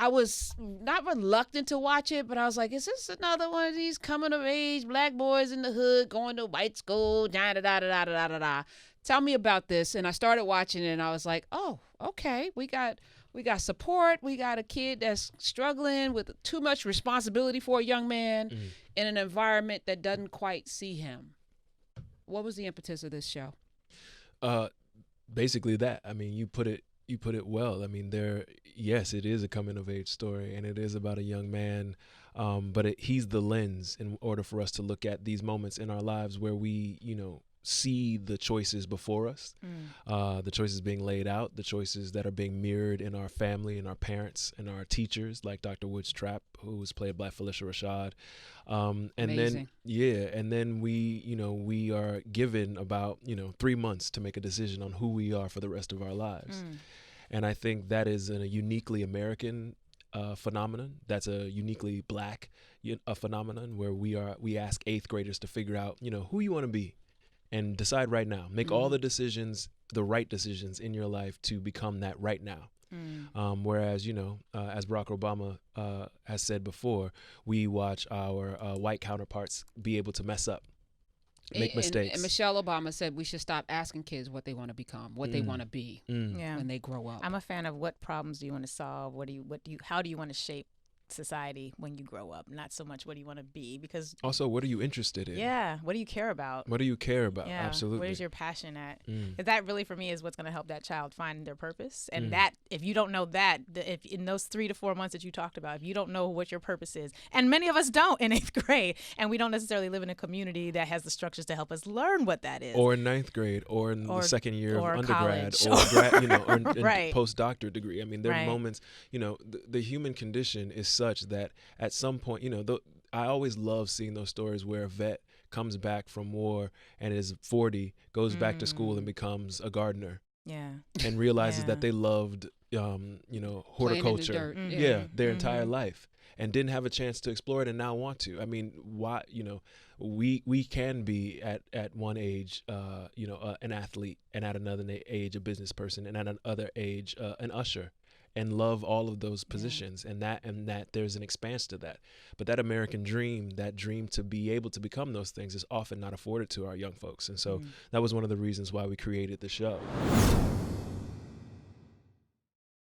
I was not reluctant to watch it, but I was like, is this another one of these coming of age black boys in the hood going to white school, da da da da da da da da? Tell me about this. And I started watching it, and I was like, oh, okay, we got support. We got a kid that's struggling with too much responsibility for a young man in an environment that doesn't quite see him. What was the impetus of this show? Basically that. I mean, you put it well. I mean, yes, it is a coming of age story, and it is about a young man, but he's the lens in order for us to look at these moments in our lives where we, see the choices before us, the choices being laid out, the choices that are being mirrored in our family and our parents and our teachers, like Dr. Woods Trapp, who was played by Felicia Rashad. Amazing. Then we are given about 3 months to make a decision on who we are for the rest of our lives. And I think that is a uniquely American phenomenon. That's a uniquely black phenomenon where we ask 8th graders to figure out who you want to be. And decide right now. Make all the decisions, the right decisions in your life to become that right now. Whereas, as Barack Obama has said before, we watch our white counterparts be able to mess up, make mistakes. And Michelle Obama said we should stop asking kids what they want to become, what they want to be when they grow up. I'm a fan of what problems do you want to solve? How do you want to shape society when you grow up, not so much what do you want to be, because also what are you interested in? What do you care about? Absolutely. Where's your passion at? Because that really for me is what's going to help that child find their purpose. And that if you don't know that, if in those 3 to 4 months that you talked about, if you don't know what your purpose is, and many of us don't in 8th grade, and we don't necessarily live in a community that has the structures to help us learn what that is, or in 9th grade, or in the second year of undergrad, college. or in Right. postdoctorate degree. I mean, there are moments, the human condition is such that at some point, I always love seeing those stories where a vet comes back from war and is 40, goes back to school and becomes a gardener. Yeah. And realizes that they loved, horticulture. Their entire life, and didn't have a chance to explore it and now want to. I mean, why, we can be at one age, an athlete, and at another age, a business person, and at another age, an usher. And love all of those positions, and that there's an expanse to that. But that American dream, that dream to be able to become those things, is often not afforded to our young folks. And so that was one of the reasons why we created the show.